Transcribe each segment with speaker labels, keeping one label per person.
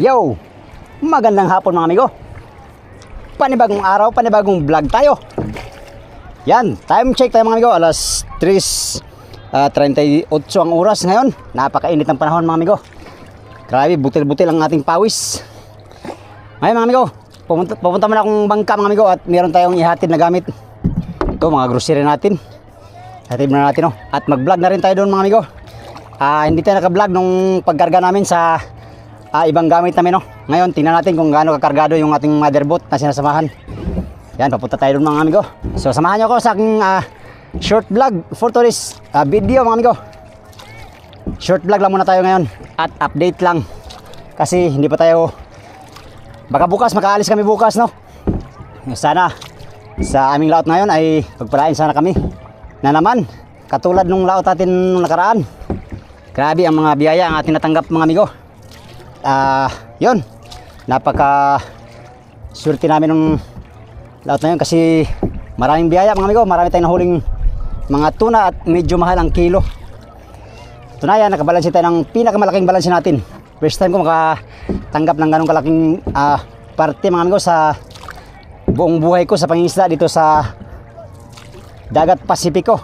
Speaker 1: Yo! Magandang hapon mga amigo. Panibagong araw, panibagong vlog tayo. Yan, time check tayo mga amigo. Alas 3:38 ang oras ngayon. Napakainit ng panahon mga amigo. Grabe, butil-butil ang ating pawis. Ngayon mga amigo, pupunta muna akong bangka mga amigo. At meron tayong ihatid na gamit. Ito, mga grocery natin. Hatid muna natin, oh. At mag-vlog na rin tayo doon mga amigo. Hindi tayo naka-vlog nung pagkarga namin sa ibang gamit namin, no? Ngayon, tingnan natin kung gaano kakargado yung ating motherboard na sinasamahan. Yan, papunta tayo doon mga amigo. So, samahan nyo ako sa aking short vlog for today's video mga amigo. Short vlog lang muna tayo ngayon. At update lang. Kasi hindi pa tayo, baka bukas, makaalis kami bukas, no? Sana, sa aming laot ngayon ay pagpalain sana kami na naman. Katulad nung laot natin nung nakaraan. Grabe ang mga biyaya ang ating natanggap mga amigo. Yun, napaka swerte namin ng laot na yun kasi maraming biyaya mga amigo. Marami tayong nahuling mga tuna at medyo mahal ang kilo. Tunayan, nakabalansin tayo ng pinakamalaking balansin natin. First time ko makatanggap ng ganong kalaking parte mga amigo sa buong buhay ko sa pangingisda dito sa dagat Pasipiko.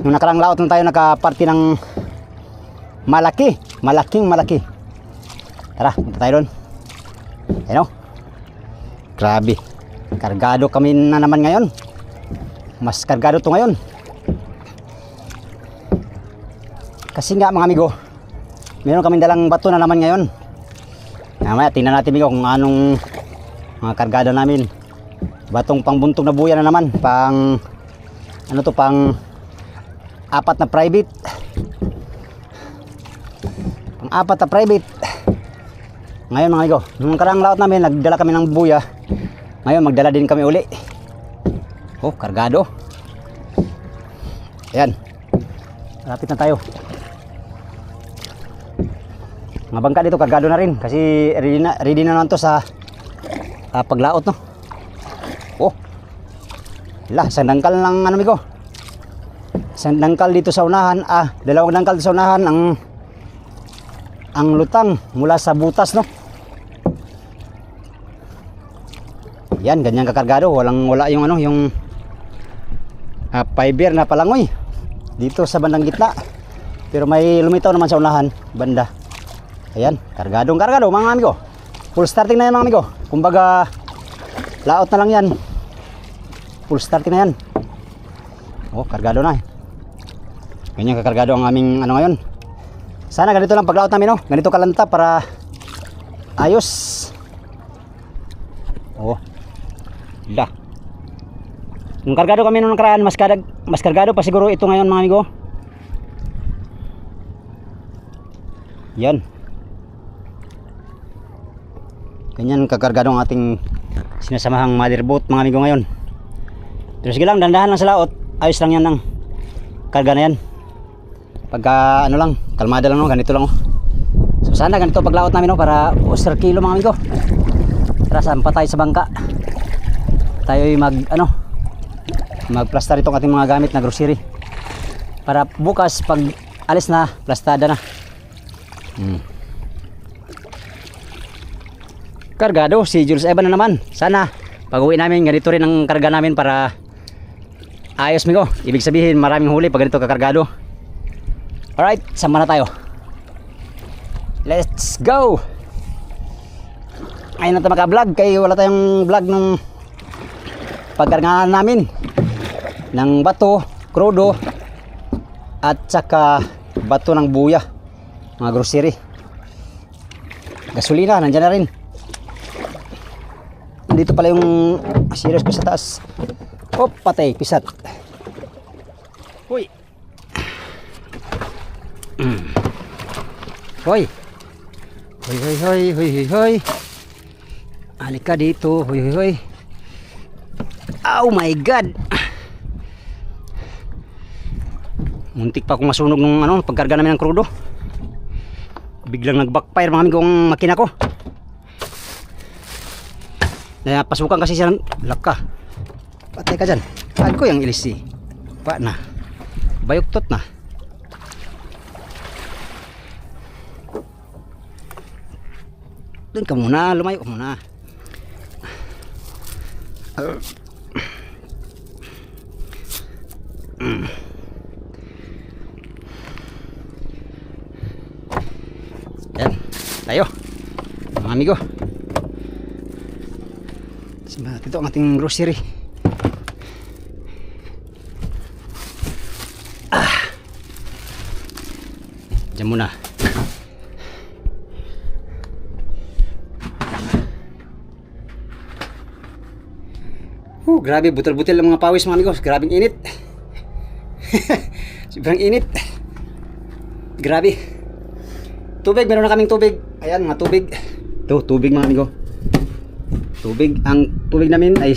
Speaker 1: Nung nakarang laot na tayo nakaparte ng malaking malaki. Tara, punta tayo doon. Ayan o. Grabe. Kargado kami na naman ngayon. Mas kargado to ngayon. Kasi nga mga amigo, meron kaming dalang bato na naman ngayon. Mamaya, tingnan natin amigo kung anong mga kargado namin. Batong pangbuntog na buya na naman. Pang apat na private. Pang apat na private. Ngayon mga amigo, nung karang laot namin, nagdala kami ng buya. Ngayon, magdala din kami uli. Oh, kargado. Ayan. Lapit na tayo. Mga bangka dito, kargado na rin. Kasi ready na naman to sa paglaot, no? Oh. Isang dangkal lang, ano amigo. Isang dangkal dito sa unahan. Dalawang dangkal sa unahan ang lutang mula sa butas, no? Yan, ganyan kakargado. Wala yung yung fiber na palangoy dito sa bandang gitna. Pero may lumitaw naman sa unahan, banda. Ayan, kargadong kargado mga amigo. Full starting na yan mga amigo. Kumbaga, laot na lang yan. Full starting na yan. Oh, kargado na. Ganyan kakargado ang aming ngayon. Sana ganito lang paglaot namin, no? Ganito kalanta para ayos. Oh. Dah. Kung kargado kami nung nakaraan, mas kargado pa siguro ito ngayon mga amigo. Yan. Ganyan kakargado ang ating sinasamahang motherboard mga amigo ngayon. Pero sige lang, dandahan lang sa laot. Ayos lang yan ng karga na yan. Pagka lang, kalmada lang, no? Ganito lang, oh. So sana ganito paglaot namin, no? Para user kilo mga amigo. Tara, sampa tayo sa bangka. Tayo'y magplastar itong ating mga gamit na grocery. Para bukas pag alis na, plastada na. Kargado, si Jules Evan na naman. Sana pag uwi namin, ganito rin ang karga namin para ayos amigo. Ibig sabihin maraming huli pag ganito kakargado. Alright, sama na tayo. Let's go. Ayun na tayo maka-vlog. Kaya wala tayong vlog nung pagkargaan namin ng bato, krudo at saka bato ng buya, mga grocery. Gasolina, nandyan na rin. Dito pala yung serious ko sa taas. Oh, patay, pisat. Hoy. Hoy. Hoy. Halika dito. Hoy. Oh my God. Muntik pa akong masunog nung pagkarga namin ng krudo. Biglang nag-backfire mga amigong makina ko. Pasukan kasi siya ng laka. Patay ka dyan. Tag ko yung ilisi. Pa na. Bayuktot na. Doon ka muna, lumayo ka muna. Yan, tayo mga amigo. Simba natin ito ang ating grocery. Diyan muna. Grabe, butil-butil ang mga pawis mga amigos. Grabing init. Sobrang init. Grabe. Tubig, meron na kaming tubig. Ayan, mga tubig. Ito, tubig mga amigo. Tubig. Ang tubig namin ay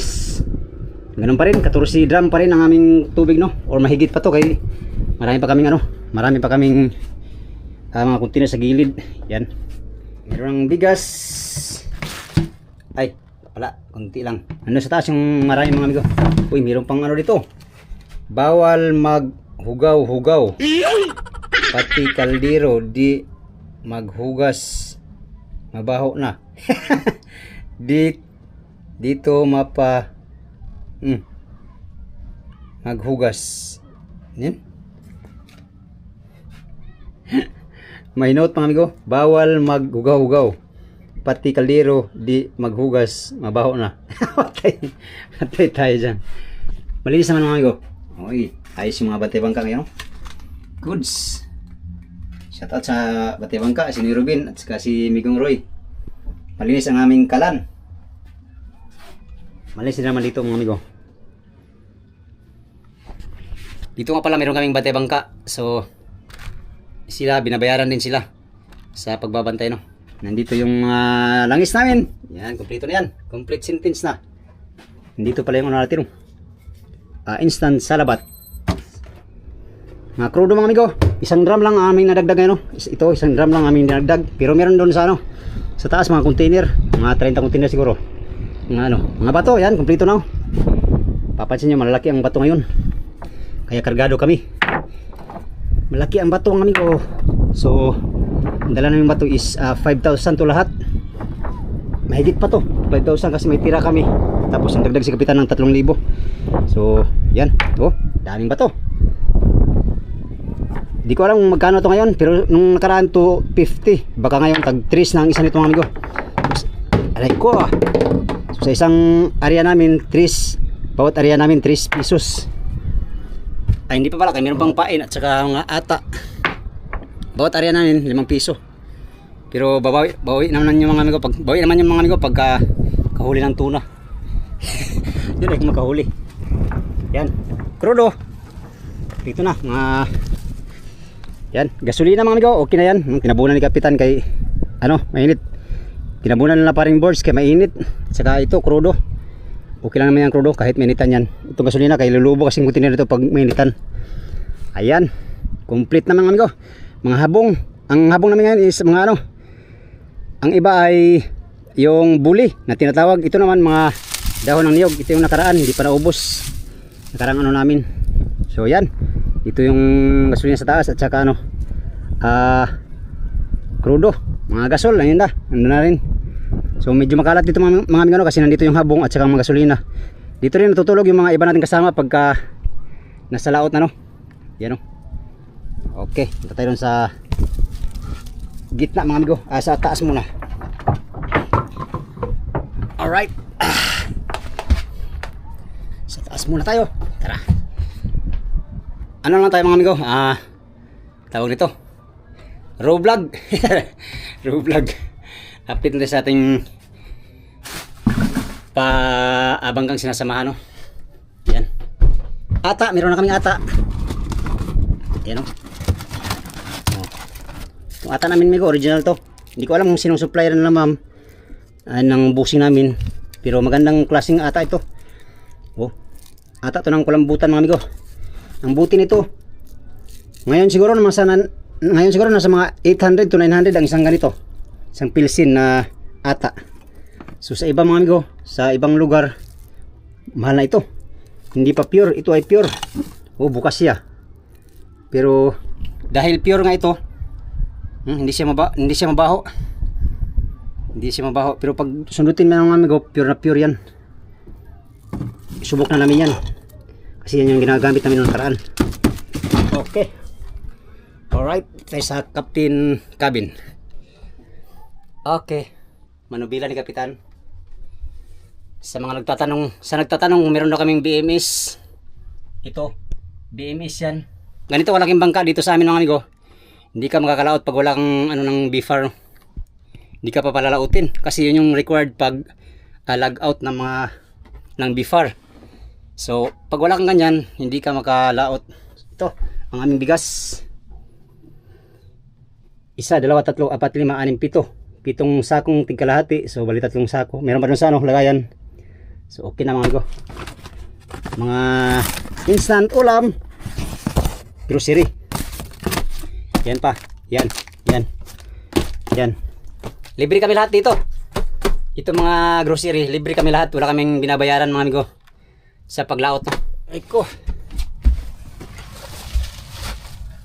Speaker 1: ganun pa rin, 14 drum pa rin ang aming tubig, no? Or mahigit pa to kay marami pa kaming marami pa kaming mga container sa gilid. Yan. Meron ng bigas. Ay, wala, konti lang. Ano sa taas yung marami mga amigo. Uy, meron pang dito. Bawal maghugaw-hugaw. Pati kaldero di maghugas. Mabaho na. Dito maghugas. Yan. May note mga amigo. Bawal maghugaw-hugaw. Pati kaldero di maghugas, mabaho na. Patay tayo dyan. Malinis naman mga amigo. Uy, ayos yung mga Batay Bangka ngayon. Goods. Shout out sa Batay Bangka, si Ruben at saka si Migong Roy. Malinis ang aming kalan. Malinis naman dito mga amigo. Dito nga pala meron kaming Batay Bangka. So sila, binabayaran din sila sa pagbabantay, no. Nandito yung langis namin. Yan, kompleto na yan. Complete sentence na. Nandito pala yung natin. Instant salabat. Mga crudo mga amigo. Isang drum lang ang aming nadagdag ngayon. Ito, isang drum lang ang aming nadagdag. Pero meron doon sa sa taas mga container. Mga 30 container siguro. Mga bato. Yan, kompleto na. Papansin nyo, malalaki ang bato ngayon. Kaya kargado kami. Malaki ang bato mga amigo. So ang dala namin bato is 5,000 to lahat. Mahigit pa to 5,000 kasi may tira kami. Tapos ang dagdag si kapitan ng 3,000. So yan, daming bato. Di ko alam kung magkano to ngayon, pero nung nakaraan to 50. Baka ngayon tag 3 na ang isa nito mga amigo. Aray ko. So sa isang area namin 3, bawat area namin 3 pesos. Ay hindi pa pala, kaya meron pang pain at saka mga ata. Bawat area namin 5 piso. Pero bawi naman yung mga amigo pagka kahuli ng tuna. Yun ay makahuli. Yan. Crudo. Dito na yan, gasolina mga amigo, okay na yan. Tinabunan ni kapitan kay mainit. Tinabunan na paring boards kay mainit. Saka ito crudo. Okay lang naman yan crudo kahit mainitan yan. Ito gasolina kay lulubo kasing container dito pag mainitan. Ayan. Complete na mga amigo. Mga habong. Ang habong namin ngayon is mga ang iba ay yung buli na tinatawag. Ito naman mga dahon ng niyog. Ito yung nakaraan, hindi pa naubos. Nakarang namin. So yan. Ito yung gasolina sa taas at saka crudo. Mga gasol, ayun na. Ando na rin. So medyo makalat dito mga amigo kasi nandito yung habong at saka mga gasolina. Dito rin natutulog yung mga iba natin kasama pagka nasa laot na Yan Okay, punta tayo dun sa gitna mga amigo. Sa taas muna. Alright. Sa taas muna tayo. Tara. Ano lang tayo mga amigo? Tawag nito raw vlog. Raw vlog. Update natin sa ating abanggang sinasamahan Yan. Ata, meron na kaming ata. Yan Yung ata namin amigo, original to. Hindi ko alam kung sinong supplier na ma'am ng busing namin. Pero magandang klaseng ata ito. Ata to ng kulambutan mga amigo. Ang buti nito ngayon siguro nasa mga 800 to 900 ang isang ganito. Isang pilsin na ata. So sa ibang mga amigo, sa ibang lugar mahal na ito. Hindi pa pure, ito ay pure. Bukas siya. Pero dahil pure nga ito, hindi siya mabaho. Hindi siya mabaho. Pero pag sundutin mo ng amigo, pure na pure yan. Subok na namin yan. Kasi yan yung ginagamit namin noong nakaraan. Okay. Alright. Tayo sa captain cabin. Okay. Manubila ni Kapitan. Sa mga nagtatanong, meron na kaming BMS. Ito. BMS yan. Ganito kalaking bangka dito sa amin mga amigo. Hindi ka makakalaot pag wala kang ng BFAR. Hindi ka pa palalautin kasi yun yung required pag log out ng BFAR. So pag wala kang ganyan, hindi ka makalaot. Ito ang aming bigas. 1, 2, 3, 4, 5, 6, 7. 7 sakong tigkalahati. So bali 3 sako. Meron pa dun sa lagayan. So okay na mga amigo. Mga instant ulam, grocery. Yan pa. Yan. Libre kami lahat dito. Ito mga grocery, libre kami lahat. Wala kaming binabayaran mga amigo sa paglaot. Ay ko.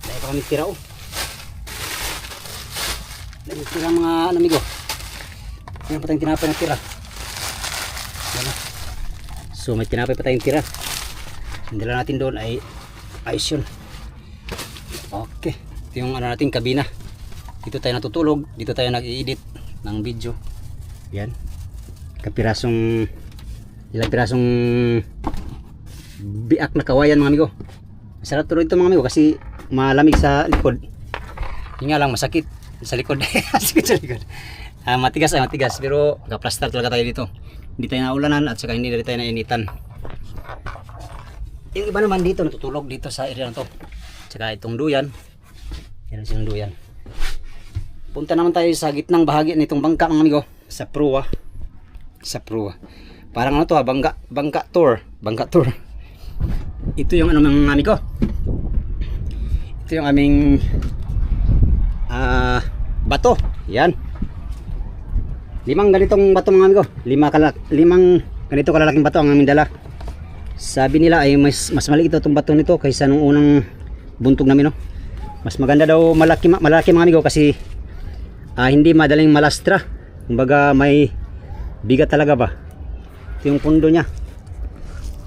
Speaker 1: Dahil pa kami tira oh. Dahil tira mga amigo. Yan pa tayong tinapay na tira. Yan. So may tinapay pa tayong tira. Ang dala natin doon ay ayos yun. Okay. Ito yung natin kabina. Dito tayo natutulog. Dito tayo nag-i-edit ng video. Yan. Ilang pirasong biak na kawayan mga amigo. Masarap tuloy ito mga amigo kasi malamig sa likod. Yung nga lang masakit sa likod. Masakit sa likod. Matigas. Pero kaplastar talaga tayo dito. Hindi tayo naulanan at saka hindi na tayo nainitan. Yung iba naman dito natutulog dito sa area na to. Saka itong duyan. Yan ang duyan. Punta naman tayo sa gitnang bahagi nitong bangka mga amigo. Sa proa. Parang ano to bangka tour. Ito yung mga amigo. Ito yung aming bato. Yan. 5 ganitong bato mga amigo. 5 ganito kalalaking bato ang aming dala. Sabi nila ay mas maliit itong bato nito kaysa nung unang buntog namin no. Mas maganda daw malaki mga amigo kasi hindi madaling malastra. Kumbaga may bigat talaga ba. Ito yung pundo niya.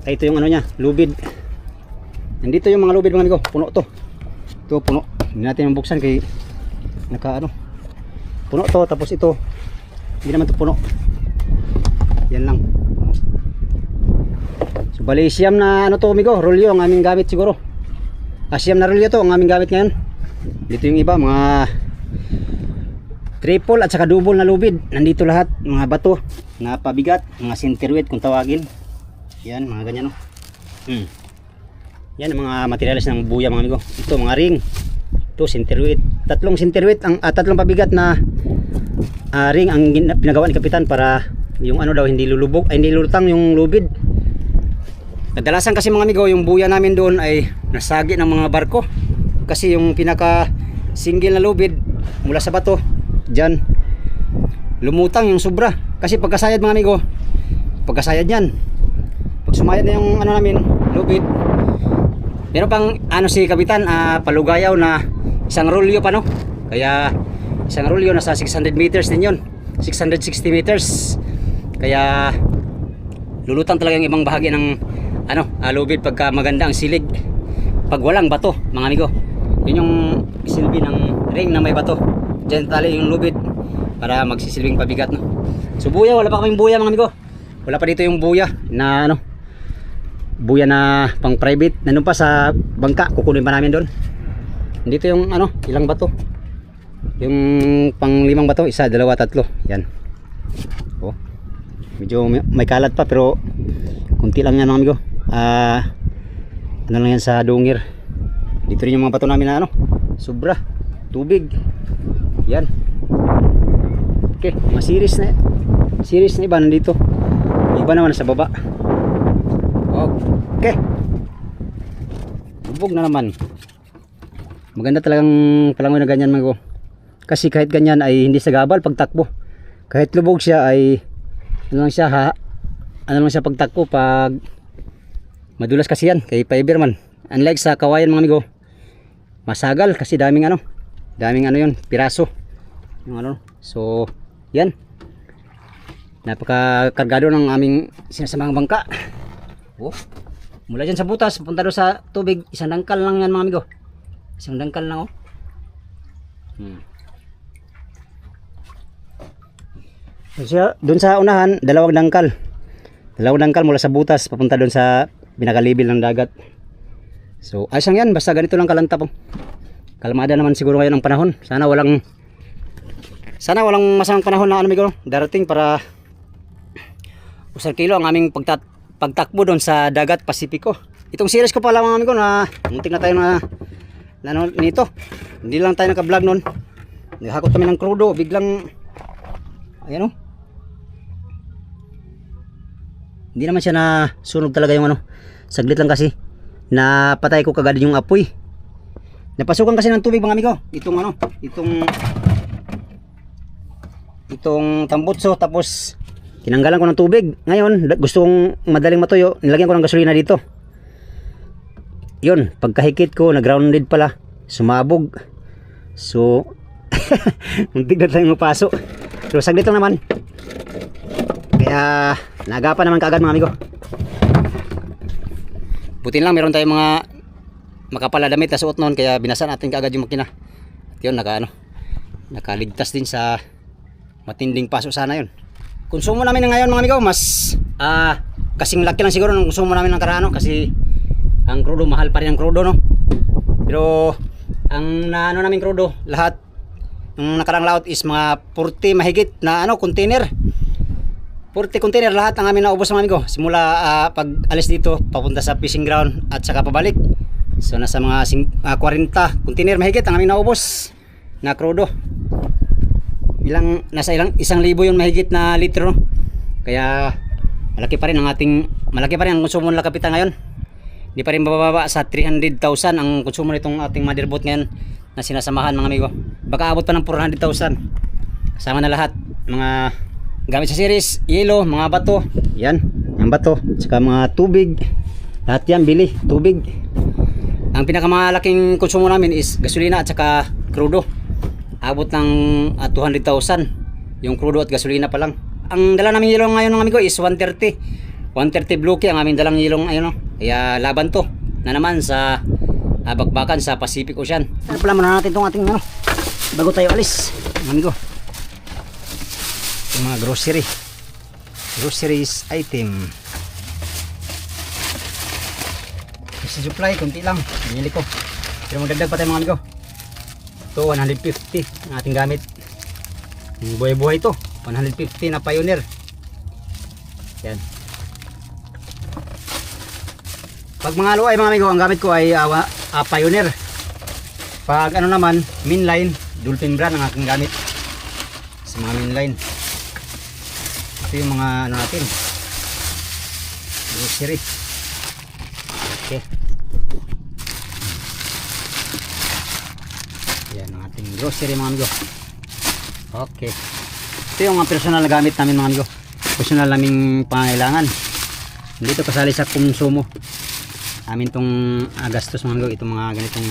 Speaker 1: Ito yung ano niya, lubid. Nandito yung mga lubid mga amigo, puno to. Ito puno. Hindi natin mabuksan kay puno to, tapos ito hindi naman to puno. Yan lang. So bali siyam na to amigo, rolyo ang aming gamit siguro. Siyam na rolyo to ang aming gamit ngayon. Dito yung iba mga triple at saka double na lubid. Nandito lahat mga bato na pabigat, mga centerweight kung tawagin. Yan mga ganyan no. Yan ang mga materials ng buya mga amigo. Ito mga ring. Ito centerweight. 3 centerweight ang 3 pabigat na ring ang pinagawa ni Kapitan para yung daw hindi lulubog, ay hindi lulutang yung lubid. Kadalasan kasi mga amigo yung buya namin doon ay nasagi ng mga barko. Kasi yung pinaka single na lubid mula sa bato dyan lumutang yung sobra. Kasi pagkasayad mga amigo, pagkasayad yan, pag sumayad na yung namin lubid, meron pang si Kapitan palugayaw na isang rolyo pa no. Kaya isang rolyo nasa 600 meters din yun, 660 meters. Kaya lulutang talaga yung ibang bahagi ng lubid pagka maganda ang silig. Pag walang bato mga amigo, yun yung silbi ng ring na may bato. Diyan tali yung lubid para magsisilbing pabigat no. So buya, wala pa kaming buya mga amigo. Wala pa dito yung buya na buya na pang private. Nandun pa sa bangka, kukunin pa namin doon. Dito yung ilang bato. Yung pang 5 bato, 1, 2, 3. Yan. Oh. Medyo may kalat pa pero kunti lang yan mga amigo. Lang yan sa dungir. Dito rin yung mga bato namin na sobra tubig. Yan. Okay, mga series na iba nandito. Iba naman sa baba. Okay. Lubog na naman. Maganda talagang palangoy na ganyan mga. Kasi kahit ganyan ay hindi sagabal pagtakbo. Kahit lubog siya ay lang siya pagtakbo pag madulas kasi yan kay fiber man. Unlike sa kawayan mga amigo, masagal kasi daming yun, piraso. Yung So, yan. Napakakargado ng aming sinasamang bangka. Oh. Mula dyan sa butas, punta doon sa tubig, isang dangkal lang yan mga amigo. Isang dangkal lang oh. Doon sa unahan, dalawang dangkal. Dalawang dangkal mula sa butas, papunta doon sa pinakalibil ng dagat. So, ayos lang yan, basta ganito lang kalanta po. Kalmada naman siguro ngayon ang panahon. Sana walang masamang panahon na amigo darating para usar kilo ang aming pagtakbo doon sa dagat Pasipiko. Itong series ko pala mga amigo na muntik na tayo na nito. Hindi lang tayo naka-vlog noon. Naghakot kami ng krudo, biglang ayan oh. Hindi naman siya na sunog talaga yung ano. Saglit lang kasi napatay ko kagad yung apoy. Napasukan kasi ng tubig mga amigo. Itong tambutso, tapos tinanggalan ko ng tubig. Ngayon gusto kong madaling matuyo, nilagyan ko ng gasolina dito. Yun, pagkahikit ko na grounded pala, sumabog. So muntik na tayong mapaso. Pero saglit lang naman. Kaya nagapan naman kaagad mga amigo. Buti lang meron tayong mga makapala damit na suot noon, kaya binasa natin kaagad yung makina. At yun, nakaligtas din sa matinding paso sana yun. Konsumo namin ngayon mga amigo, mas kasing laki lang siguro ng konsumo namin ng karano, kasi ang crudo, mahal pa rin ang crudo no. Pero ang naano namin crudo, lahat ng nakarang laot is mga 40 mahigit na container. 40 container lahat ang amin naubos mga amigo. Simula pag alis dito papunta sa fishing ground at saka pabalik. So nasa mga 40 container mahigit ang amin naubos na crudo. Nasa 1,000 yun mahigit na litro. Kaya malaki pa rin ang konsumo ng Lakapitan ngayon. Hindi pa rin bababa sa 300,000 ang konsumo nitong ating motherboard ngayon na sinasamahan mga amigo. Baka abot pa ng 400,000. Kasama na lahat, mga gamit sa series, yelo, mga bato. Yan, yung bato, saka mga tubig. Lahat yan bili, tubig. Ang pinakamalaking konsumo namin is gasolina at saka crudo. Abot ng 200,000 yung crudo at gasolina pa lang. Ang dala namin yelong ngayon ng amigo is 130 blue key ang aming dalang yelong ayun, no? Kaya laban to na naman sa bakbakan sa Pacific Ocean. Ano pala muna natin itong ating bago tayo alis mga amigo, yung mga groceries item. Kasi supply konti lang binili ko, pero magdagdag pa tayo mga amigo. Ito 150 ang ating gamit, buhay-buhay to, 150 na Pioneer. Yan. Pag mga luay mga amigo, ang gamit ko ay Pioneer. Pag naman mainline, Dolphin brand ang aking gamit sa mga mainline. Ito yung mga natin, grocery. Okay, yan ang ating grocery mga amigo. Okay, ito yung mga personal na gamit namin mga amigo, personal naming pangailangan. Hindi ito kasali sa konsumo amin tong gastos mga amigo. Itong mga ganitong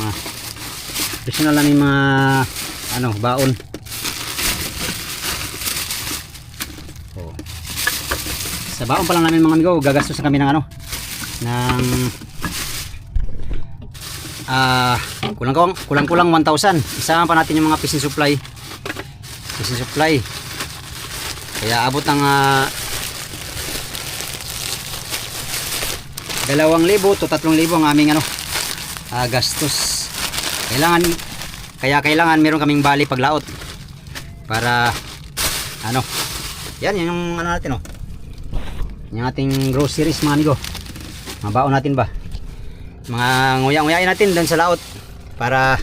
Speaker 1: personal namin mga baon. Sa baon pa lang namin mga amigo, gagastos kami ng kulang-kulang 1,000. Isama pa natin yung mga fishing supply. Kaya abot ng 2,000 to 3,000 ang aming gastos. Kailangan meron kaming bali paglaot para yan yung natin yung ating groceries mga amigo. Mabaon natin ba, mga nguya-nguyain natin doon sa laot para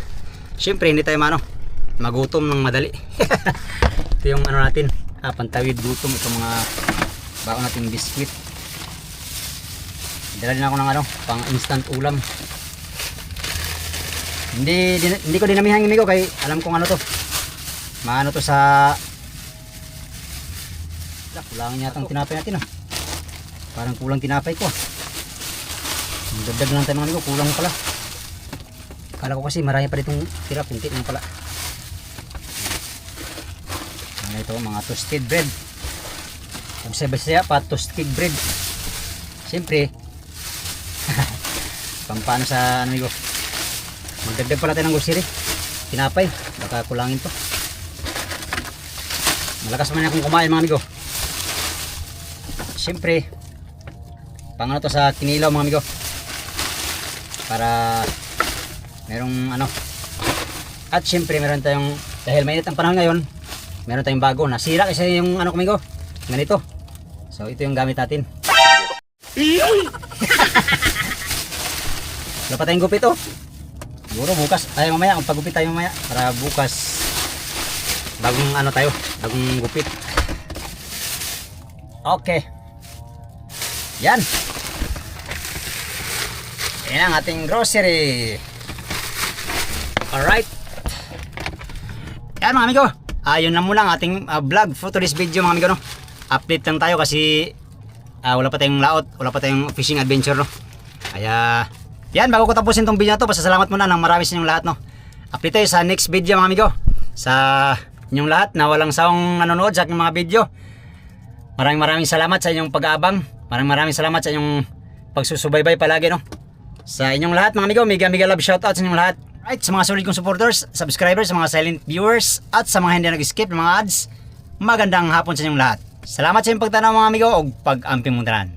Speaker 1: syempre hindi tayo magutom ng madali. Ito yung natin, pantawid gutom. Itong mga baon natin biskwit. Dala din ako ng pang instant ulam. Hindi ko dinamihan yung amigo, kay alam kong to to sa kulang yata ang tinapay natin parang kulang tinapay ko. Dagdag lang tayo mga amigo, kulang pala. Kala ko kasi marami pa ditong tira, kunti lang pala. Ito mga toasted bread. Magsaya-saya pa to stick bread. Siyempre, pampano sa ano amigo. Magdagdag pala tayo ng grocery. Tinapay, baka kulangin to. Malakas man akong kumain mga amigo. Siyempre, pang ano to sa kinilaw mga amigo. Para merong ano. At siyempre meron tayong, dahil mainit ang panahon ngayon, meron tayong bago. Nasira kasi yung ano amigo, ganito. So ito yung gamit natin. Wala pa tayong gupit oh. Siguro bukas tayo mamaya, magpagupit tayo mamaya para bukas bagong ano tayo, bagong gupit. Okay. Yan. Yan ang ating grocery. Alright. Yan mga amigo. Yun lang muna ang ating vlog for today's video mga amigo no. Update lang tayo kasi wala pa tayong laot, wala pa tayong fishing adventure no. Kaya yan, bago ko tapusin tong video na to, pasasalamat muna ng marami sa inyong lahat no. Update tayo sa next video mga amigo. Sa inyong lahat na walang sawang nanonood sa aking mga video. Maraming salamat sa inyong pag-aabang. Maraming salamat sa inyong pagsusubaybay palagi no. Sa inyong lahat mga amigo, mega love shoutout sa inyong lahat. Right, sa mga solid kong supporters, subscribers, sa mga silent viewers, at sa mga hindi nag-skip ng mga ads, magandang hapon sa inyong lahat. Salamat sa inyong pagtanaw mga amigo o pag-amping mong tanan.